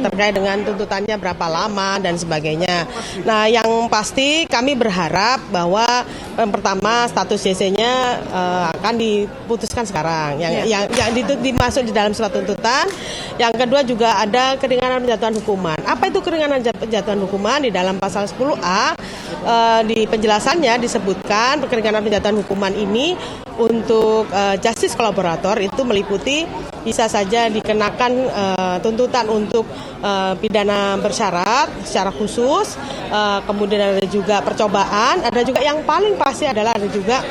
terkait dengan tuntutannya berapa lama dan sebagainya. Nah, yang pasti kami berharap bahwa pertama status JC-nya akan diputuskan sekarang. Yang dimasuk di dalam surat tuntutan. Yang kedua juga ada keringanan penjatuhan hukuman. Apa itu keringanan penjatuhan hukuman? Di dalam pasal 10A di penjelasannya disebutkan keringanan penjatuhan hukuman ini untuk justice kolaborator itu meliputi bisa saja dikenakan tuntutan untuk pidana bersyarat secara khusus, kemudian ada juga percobaan, ada juga yang paling pasti adalah ada juga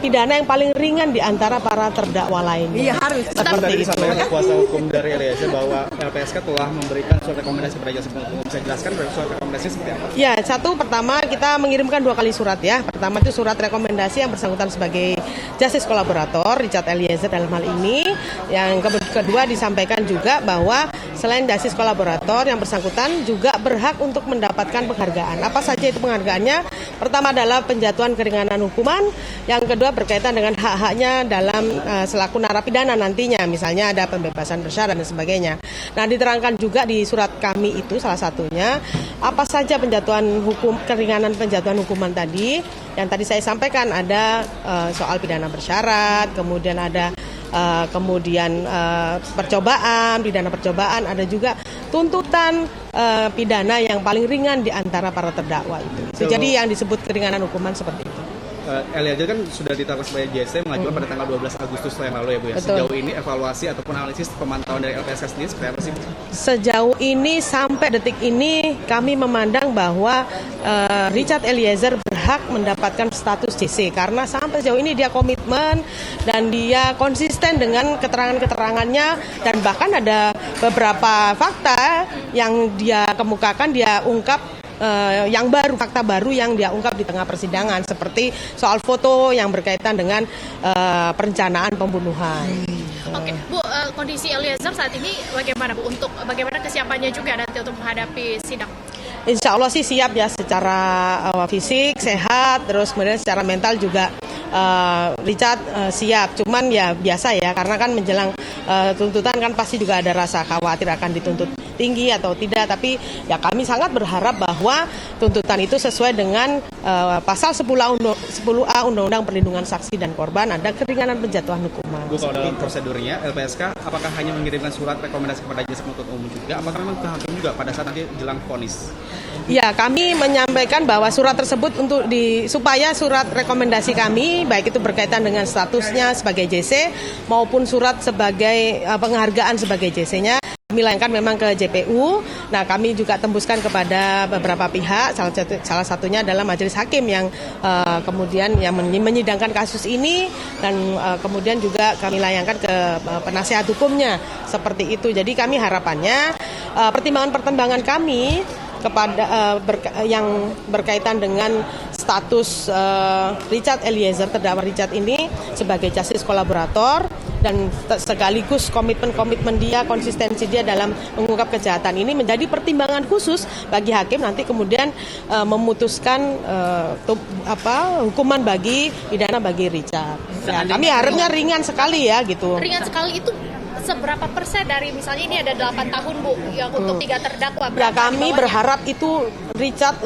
pidana yang paling ringan di antara para terdakwa lainnya. Iya, harus. Seperti itu. Kuasa hukum dari Eliezer bahwa LPSK telah memberikan surat rekomendasi kepada jaksa penuntut umum. Bisa jelaskan surat rekomendasi seperti apa? Ya, satu pertama kita mengirimkan 2 kali surat ya. Pertama itu surat rekomendasi yang bersangkutan sebagai justice kolaborator Richard Eliezer dalam hal ini. Yang kedua disampaikan juga bahwa selain justice kolaborator yang bersangkutan juga berhak untuk mendapatkan penghargaan. Apa saja itu penghargaannya? Pertama adalah penjatuhan keringanan hukuman, yang kedua berkaitan dengan hak-haknya dalam selaku narapidana nantinya, misalnya ada pembebasan bersyarat dan sebagainya. Nah, diterangkan juga di surat kami itu salah satunya apa saja penjatuhan hukum, keringanan penjatuhan hukuman tadi. Yang tadi saya sampaikan ada soal pidana bersyarat, kemudian ada percobaan, pidana percobaan, ada juga tuntutan pidana yang paling ringan di antara para terdakwa itu. Jadi yang disebut keringanan hukuman seperti itu. Eliezer kan sudah ditetapkan sebagai JC mengajukan pada tanggal 12 Agustus yang lalu ya Bu ya. Betul. Sejauh ini evaluasi ataupun analisis pemantauan dari LPSK sendiri seperti apa sih? Sejauh ini sampai detik ini kami memandang bahwa Richard Eliezer berhak mendapatkan status JC karena sampai sejauh ini dia komitmen dan dia konsisten dengan keterangan-keterangannya dan bahkan ada beberapa fakta yang dia kemukakan, dia ungkap yang baru, fakta baru yang dia ungkap di tengah persidangan seperti soal foto yang berkaitan dengan perencanaan pembunuhan. Oke, Bu, kondisi Eliezer saat ini bagaimana Bu? Untuk bagaimana kesiapannya juga nanti untuk menghadapi sidang? Insya Allah sih siap ya secara fisik, sehat, terus kemudian secara mental juga Richard siap. Cuman ya biasa ya, karena kan menjelang tuntutan kan pasti juga ada rasa khawatir akan dituntut tinggi atau tidak. Tapi ya kami sangat berharap bahwa tuntutan itu sesuai dengan pasal 10A Undang-Undang Perlindungan Saksi dan Korban, ada keringanan penjatuhan hukuman. Bu, kalau dalam prosedurnya LPSK apakah hanya mengirimkan surat rekomendasi kepada jaksa penuntut umum juga? Apakah memang ke hakim juga pada saat nanti jelang vonis? Ya, kami menyampaikan bahwa surat tersebut supaya surat rekomendasi kami baik itu berkaitan dengan statusnya sebagai JC maupun surat sebagai penghargaan sebagai JC-nya kami layangkan memang ke JPU. Nah, kami juga tembuskan kepada beberapa pihak, salah satunya adalah majelis hakim yang kemudian yang menyidangkan kasus ini dan kemudian juga kami layangkan ke penasihat hukumnya seperti itu. Jadi kami harapannya pertimbangan-pertimbangan kami kepada yang berkaitan dengan status Richard Eliezer, terdakwa Richard ini sebagai justice kolaborator dan sekaligus komitmen dia, konsistensi dia dalam mengungkap kejahatan ini menjadi pertimbangan khusus bagi hakim nanti kemudian memutuskan hukuman pidana bagi Richard. Ya, kami harapnya ringan sekali ya gitu. Ringan sekali itu seberapa persen dari misalnya ini ada 8 tahun Bu yang untuk 3 terdakwa? Ya, kami berharap itu Richard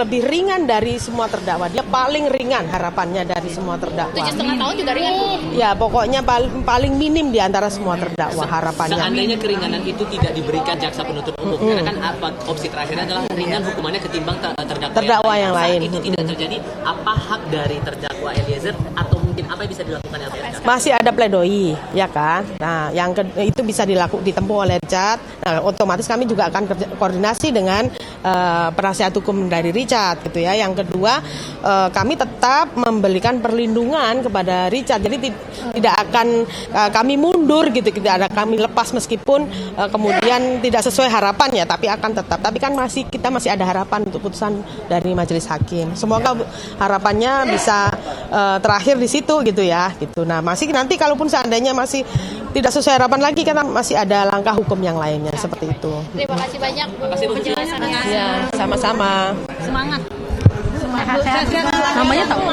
lebih ringan dari semua terdakwa. Dia paling ringan harapannya dari semua terdakwa. 7,5 tahun juga ringan Bu? Ya, pokoknya paling minim di antara semua terdakwa harapannya. Seandainya keringanan itu tidak diberikan jaksa penuntut umum, karena kan opsi terakhirnya adalah ringan hukumannya ketimbang terdakwa yang lain. Itu tidak terjadi, apa hak dari terdakwa Eliezer atau mungkin apa yang bisa dilakukan LPSK? Masih ada pledoi, ya kan? Nah, itu bisa ditempuh oleh Richard. Nah, otomatis kami juga akan koordinasi dengan penasihat hukum dari Richard gitu ya. Yang kedua, kami tetap memberikan perlindungan kepada Richard. Jadi tidak akan kami mundur gitu, tidak ada kami lepas meskipun kemudian tidak sesuai harapan ya, tapi akan tetap. Tapi kan kita masih ada harapan untuk putusan dari majelis hakim. Semoga harapannya bisa terakhir di situ gitu ya, gitu. Nah, masih nanti kalaupun seandainya masih tidak sesuai harapan lagi, karena masih ada langkah hukum yang lainnya seperti itu. Terima kasih banyak Bu penjelasannya. Ya, sama-sama. Semangat. Namanya tahu?